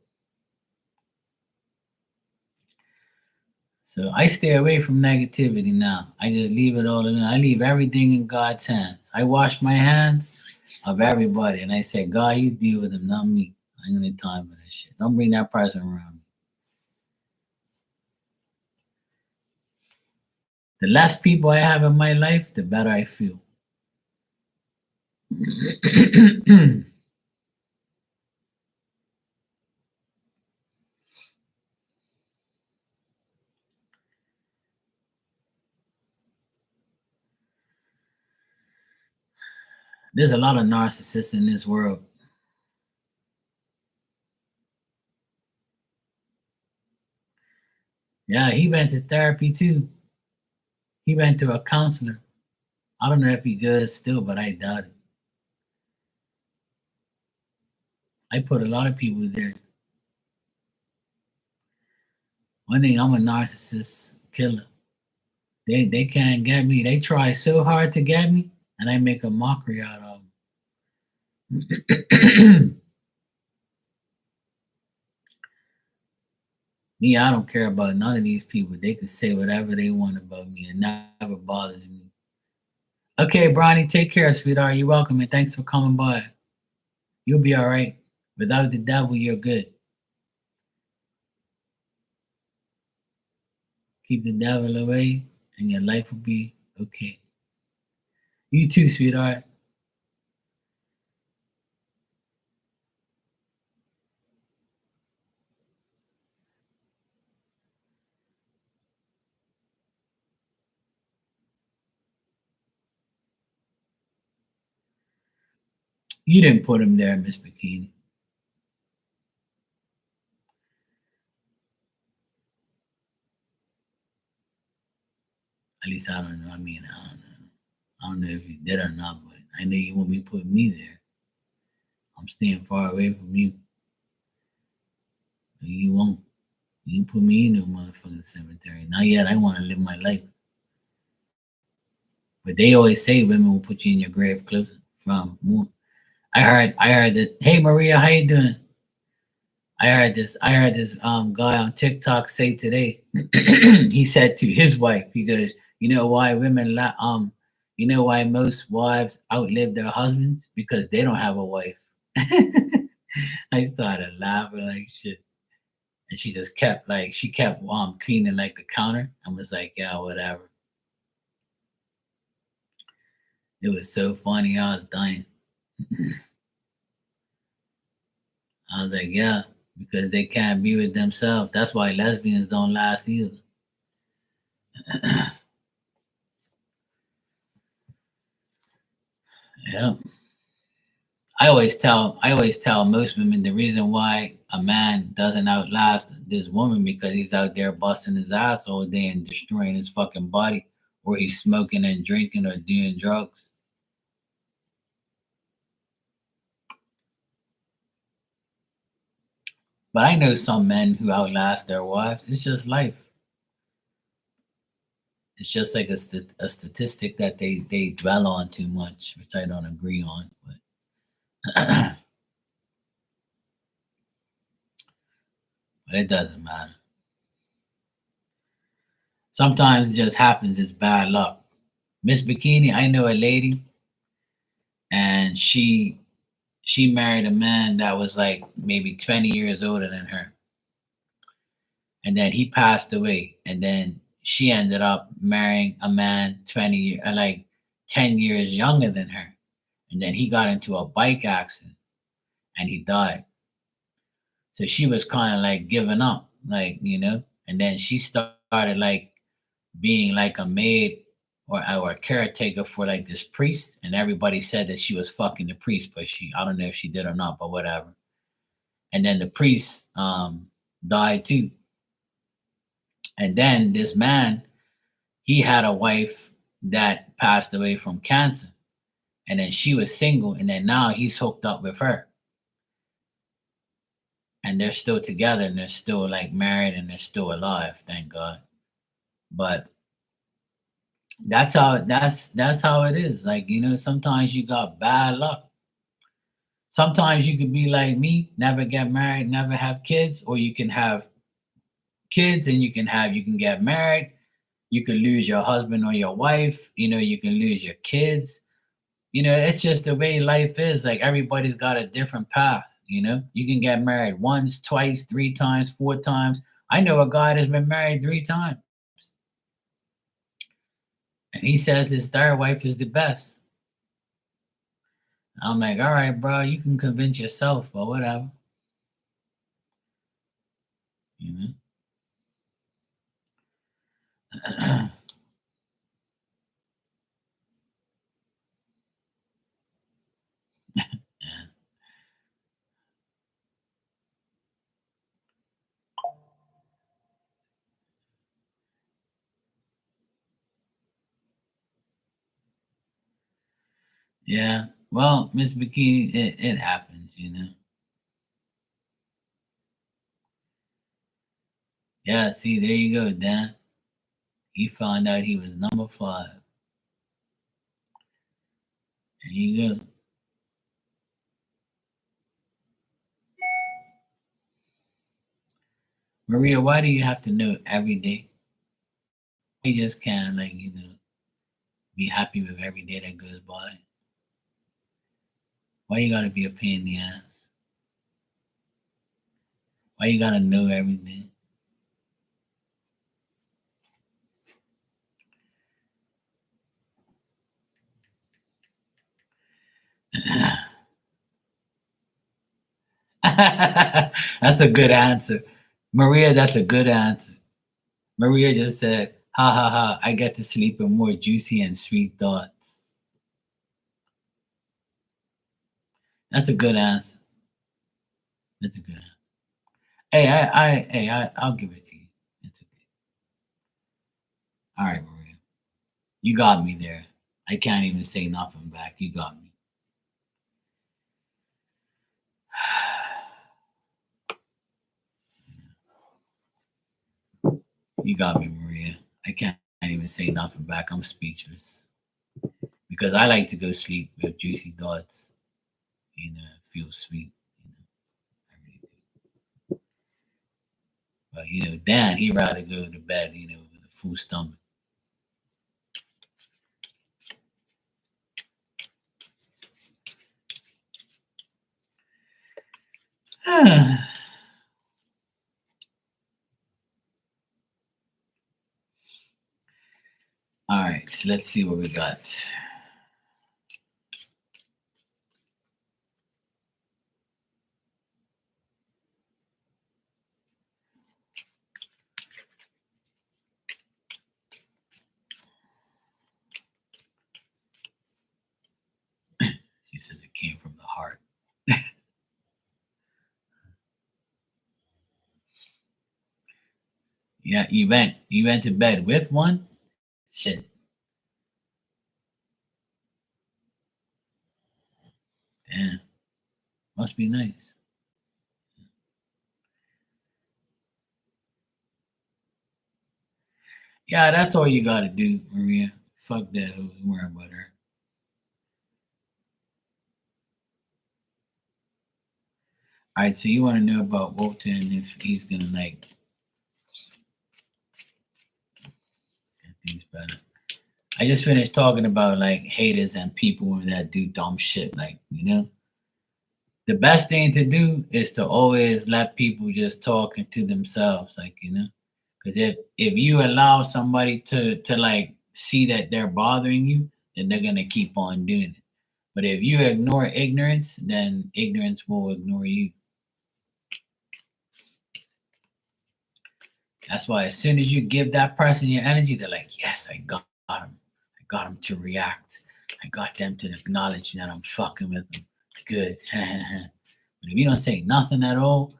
So I stay away from negativity now. I just leave it all in. I leave everything in God's hands. I wash my hands of everybody, and I say, God, you deal with them, not me. I ain't got time for this shit. Don't bring that person around me. The less people I have in my life, the better I feel. There's a lot of narcissists in this world. Yeah, he went to therapy too. He went to a counselor. I don't know if he does still, but I doubt it. I put a lot of people there. One thing, I'm a narcissist killer. They can't get me. They try so hard to get me, and I make a mockery out of them. Me, I don't care about none of these people. They can say whatever they want about me. It never bothers me. Okay, Bronny, take care, sweetheart. You're welcome, and thanks for coming by. You'll be all right. Without the devil, you're good. Keep the devil away, and your life will be okay. You too, sweetheart. You didn't put him there, Miss Bikini. At least I don't know. I mean, I don't know. I don't know if you did or not, but I know you won't be putting me there. I'm staying far away from you. You won't. You put me in no motherfucking cemetery. Not yet. I want to live my life. But they always say women will put you in your grave closer from more. I heard that. Hey Maria, how you doing? I heard this guy on TikTok say today. He said to his wife, he goes, you know why you know why most wives outlive their husbands? Because they don't have a wife. I started laughing like shit. And she just kept like she kept cleaning like the counter and was like, yeah, whatever. It was so funny, I was dying. I was like, yeah, because they can't be with themselves. That's why lesbians don't last either. Yeah. I always tell most women the reason why a man doesn't outlast this woman because he's out there busting his ass all day and destroying his fucking body, or he's smoking and drinking or doing drugs. But I know some men who outlast their wives. It's just life. It's just like a statistic that they dwell on too much, which I don't agree on. But but it doesn't matter. Sometimes it just happens. It's bad luck. Miss Bikini, I know a lady, and she married a man that was like maybe 20 years older than her, and then he passed away, and then she ended up marrying a man like 10 years younger than her, and then he got into a bike accident and he died. So she was kind of like giving up, like, and then she started like being like a maid or a caretaker for like this priest, and everybody said that she was fucking the priest, but I don't know if she did or not, but whatever. And then the priest died too. And then this man, he had a wife that passed away from cancer, and then she was single, and then now he's hooked up with her, and they're still together, and they're still like married, and they're still alive, thank God. But that's how it is. Like, sometimes you got bad luck. Sometimes you could be like me, never get married, never have kids, or you can have kids and you can get married. You could lose your husband or your wife. You can lose your kids. It's just the way life is. Like everybody's got a different path. You can get married once, twice, three times, four times. I know a guy that's been married three times, and he says his third wife is the best. I'm like, all right, bro, you can convince yourself, but whatever. You know. Yeah. Well, Miss Bikini, it happens. Yeah, see, there you go, Dan. He found out he was number 5. There you go. Maria, why do you have to know every day? You just can't, like, be happy with every day that goes by. Why you gotta be a pain in the ass? Why you gotta know everything? That's a good answer. Maria, that's a good answer. Maria just said, ha ha ha, I get to sleep with more juicy and sweet thoughts. That's a good answer. That's a good answer. I'll give it to you. It's okay. All right, Maria. You got me there. I can't even say nothing back. You got me. You got me, Maria. I can't even say nothing back. I'm speechless. Because I like to go sleep with juicy thoughts. Feel sweet. I really do. But Dan, he'd rather go to bed, with a full stomach. All right, so let's see what we got. She says it came from the heart. Yeah, you went to bed with one? Shit. Damn. Must be nice. Yeah, that's all you gotta do, Maria. Fuck that. Don't worry about her. All right, so you want to know about Walter and if he's gonna like get things better. I just finished talking about like haters and people that do dumb shit. Like, the best thing to do is to always let people just talk into themselves. Like, because if you allow somebody to like see that they're bothering you, then they're gonna keep on doing it. But if you ignore ignorance, then ignorance will ignore you. That's why as soon as you give that person your energy, they're like, yes, I got him. I got him to react. I got them to acknowledge that I'm fucking with them. Good. But if you don't say nothing at all,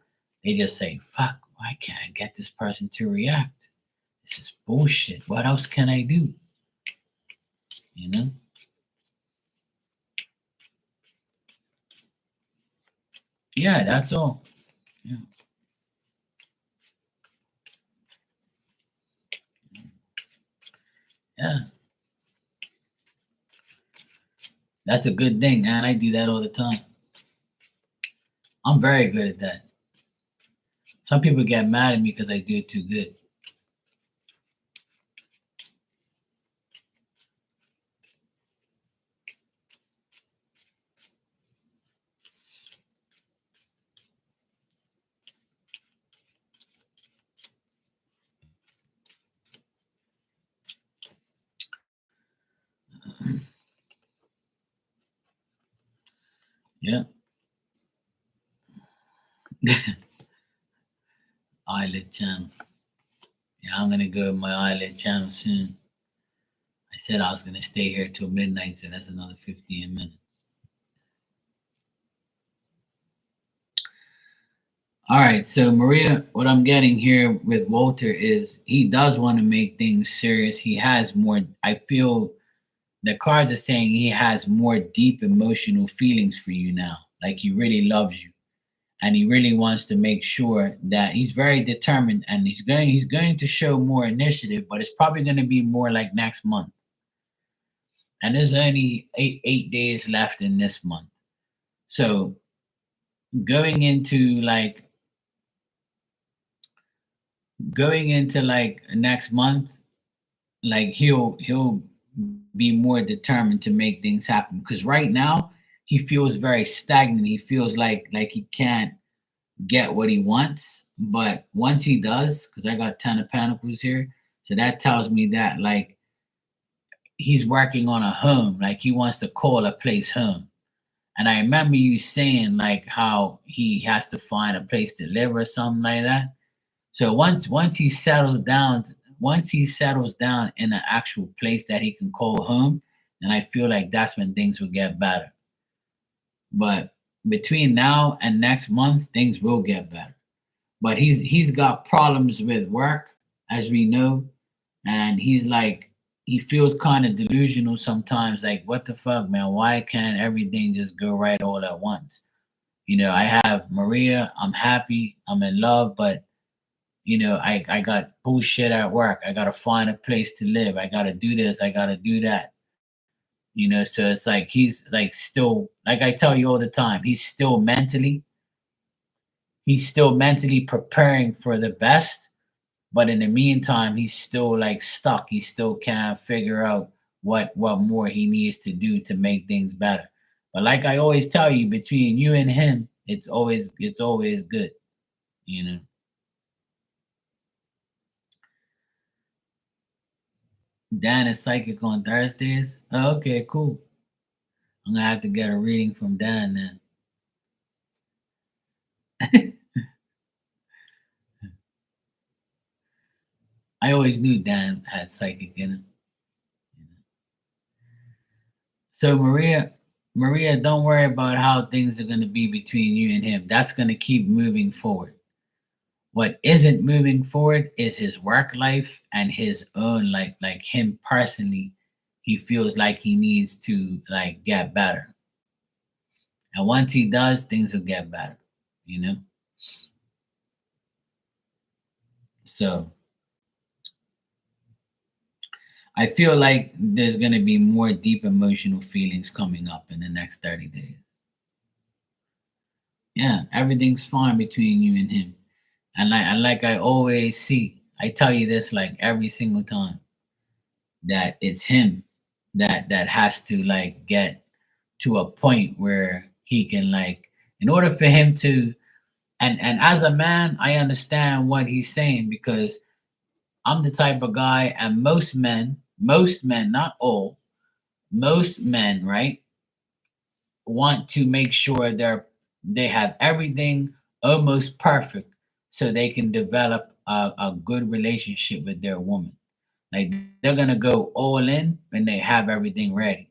they just say, fuck, why can't I get this person to react? This is bullshit. What else can I do? You know? Yeah, that's all. Yeah. Yeah. That's a good thing, man. I do that all the time. I'm very good at that. Some people get mad at me because I do it too good. Yeah. Eyelid channel. Yeah, I'm gonna go with my eyelid channel soon. I said I was gonna stay here till midnight, so that's another 15 minutes. All right, so Maria, what I'm getting here with Walter is he does want to make things serious. He has more. I feel the cards are saying he has more deep emotional feelings for you now. Like he really loves you, and he really wants to make sure that he's very determined, and he's going to show more initiative, but it's probably going to be more like next month. And there's only eight days left in this month, so going into like next month, like he'll be more determined to make things happen, because right now he feels very stagnant. He feels like he can't get what he wants, but once he does, because I got 10 of pentacles here, so that tells me that like he's working on a home, like he wants to call a place home. And I remember you saying like how he has to find a place to live or something like that. So once he settles down in an actual place that he can call home, then I feel like that's when things will get better. But between now and next month, things will get better. But he's got problems with work, as we know, and he's like he feels kind of delusional sometimes. Like, what the fuck, man? Why can't everything just go right all at once? I have Maria. I'm happy. I'm in love, but I got bullshit at work. I gotta find a place to live. I gotta do this. I gotta do that. So it's like he's like still, like I tell you all the time, he's still mentally preparing for the best, but in the meantime, he's still like stuck. He still can't figure out what more he needs to do to make things better. But like I always tell you, between you and him, it's always good, you know. Dan is psychic on Thursdays. Oh, okay, cool. I'm gonna have to get a reading from Dan then. I always knew Dan had psychic in him. So Maria, don't worry about how things are gonna be between you and him. That's gonna keep moving forward. What isn't moving forward is his work life and his own, like him personally. He feels like he needs to like get better. And once he does, things will get better, you know? So I feel like there's going to be more deep emotional feelings coming up in the next 30 days. Yeah, everything's fine between you and him. And like I always see, I tell you this like every single time, that it's him that has to like get to a point where he can like, in order for him to, and as a man, I understand what he's saying, because I'm the type of guy, and most men, not all, most men, right, want to make sure they have everything almost perfect, so they can develop a good relationship with their woman. Like they're gonna go all in when they have everything ready.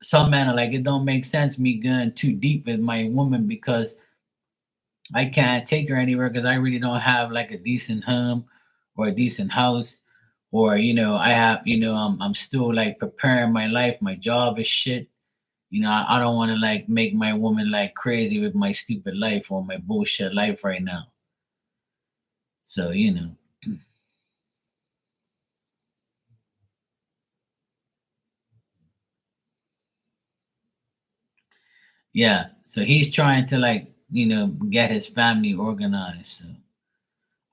Some men are like, it don't make sense me going too deep with my woman, because I can't take her anywhere, because I really don't have like a decent home or a decent house. Or I have, I'm still like preparing my life. My job is shit. I don't want to like make my woman like crazy with my stupid life or my bullshit life right now. So Yeah. So he's trying to like, get his family organized. So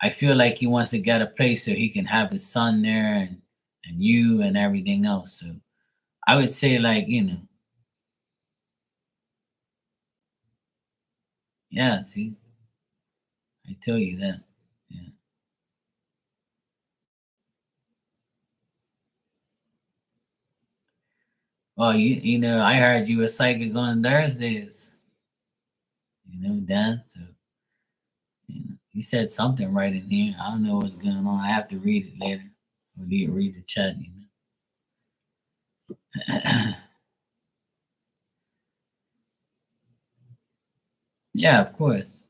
I feel like he wants to get a place so he can have his son there and you and everything else. So I would say like, yeah, see, I tell you that. Yeah. Well, I heard you were psychic on Thursdays, Dan. So you said something right in here. I don't know what's going on. I have to read it later. Or read the chat. Yeah, of course.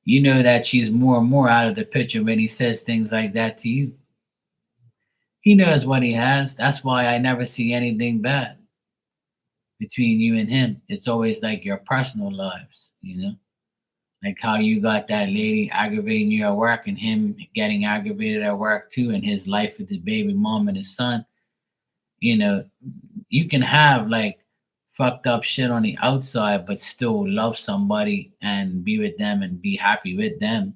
You know that she's more and more out of the picture when he says things like that to you. He knows what he has. That's why I never see anything bad between you and him. It's always like your personal lives. Like how you got that lady aggravating you at work and him getting aggravated at work too, and his life with his baby mom and his son. You know, you can have like fucked up shit on the outside, but still love somebody and be with them and be happy with them,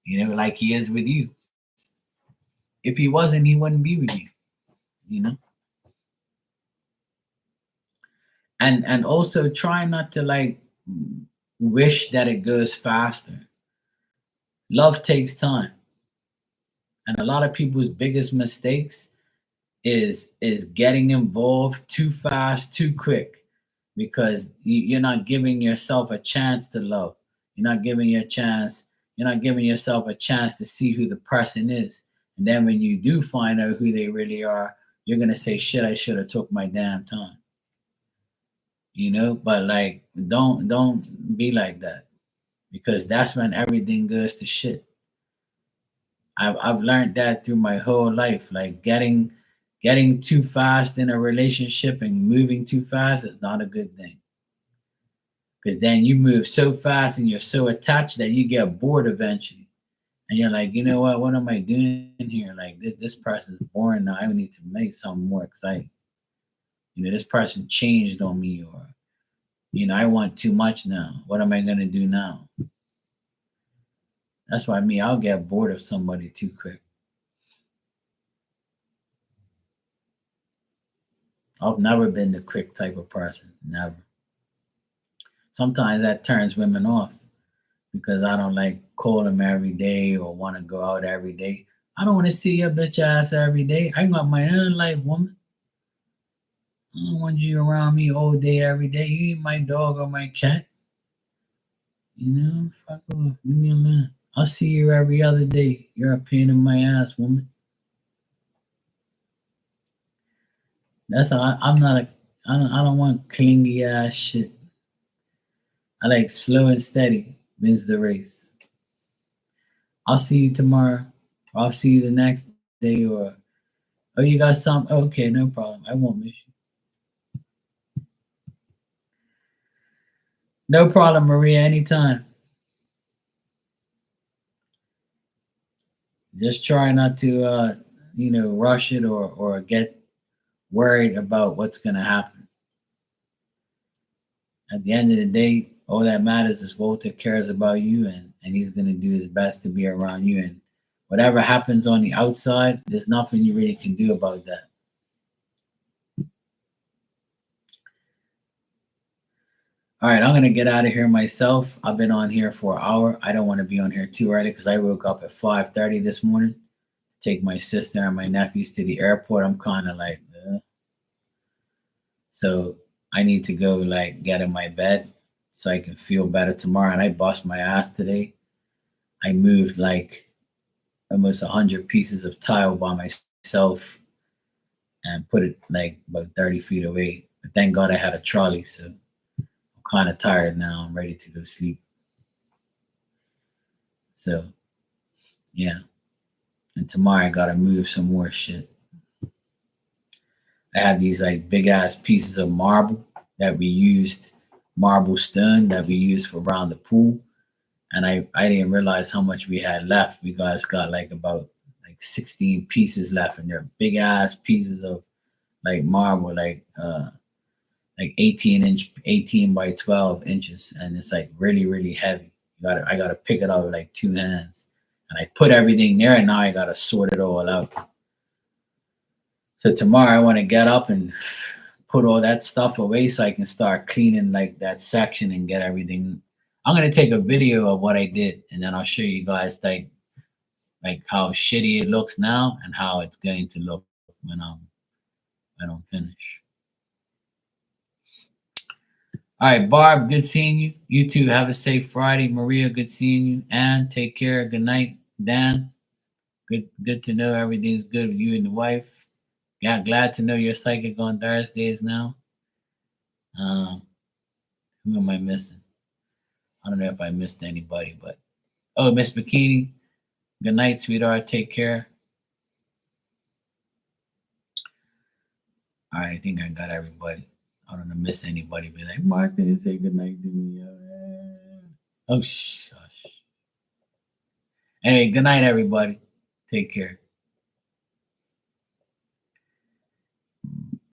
like he is with you. If he wasn't, he wouldn't be with you, you know? And also try not to like wish that it goes faster. Love takes time. And a lot of people's biggest mistakes is getting involved too fast, too quick, because you're not giving yourself a chance to love. You're not giving your chance. You're not giving yourself a chance to see who the person is. And then when you do find out who they really are, you're gonna say, "Shit, I should have took my damn time." But like, don't be like that, because that's when everything goes to shit. I've learned that through my whole life. Like getting too fast in a relationship and moving too fast is not a good thing. Because then you move so fast and you're so attached that you get bored eventually. And you're like, what am I doing here? Like this person is boring now. I need to make something more exciting. This person changed on me, or I want too much now. What am I gonna do now? That's why I'll get bored of somebody too quick. I've never been the quick type of person. Never. Sometimes that turns women off because I don't like call them every day or want to go out every day. I don't want to see your bitch ass every day. I got my own life, woman. I don't want you around me all day, every day. You ain't my dog or my cat. Fuck off. Leave me alone. I'll see you every other day. You're a pain in my ass, woman. That's how I'm not a. I don't want clingy ass shit. I like slow and steady wins the race. I'll see you tomorrow. Or I'll see you the next day. Or oh, you got some? Okay, no problem. I won't miss you. No problem, Maria. Anytime. Just try not to, rush it or get worried about what's gonna happen. At the end of the day, all that matters is Walter cares about you, and he's gonna do his best to be around you. And whatever happens on the outside, there's nothing you really can do about that. All right, I'm gonna get out of here myself. I've been on here for an hour. I don't want to be on here too early because I woke up at 5:30 this morning to take my sister and my nephews to the airport. I'm kind of like, so I need to go like get in my bed so I can feel better tomorrow. And I bust my ass today. I moved like almost 100 pieces of tile by myself and put it like about 30 feet away. But thank God I had a trolley, so I'm kind of tired now. I'm ready to go sleep. So yeah, and tomorrow I gotta move some more shit. I have these like big ass pieces of marble that we used, marble stone that we used for around the pool, and I didn't realize how much we had left. We guys got like about like 16 pieces left, and they're big ass pieces of like marble, like like 18 by 12 inches, and it's like really, really heavy. I gotta pick it up with like 2 hands, and I put everything there, and now I gotta sort it all out. So tomorrow I want to get up and put all that stuff away so I can start cleaning like that section and get everything. I'm gonna take a video of what I did, and then I'll show you guys like how shitty it looks now and how it's going to look when I'm finished. All right, Barb, good seeing you. You too. Have a safe Friday. Maria, good seeing you. Ann, take care. Good night. Dan, good to know everything's good with you and the wife. Yeah, glad to know you're psychic on Thursdays now. Who am I missing? I don't know if I missed anybody, but Miss Bikini. Good night, sweetheart. Take care. All right, I think I got everybody. I don't want to miss anybody. Be like, Mark didn't say good night to me. Oh, shush. Anyway, good night, everybody. Take care.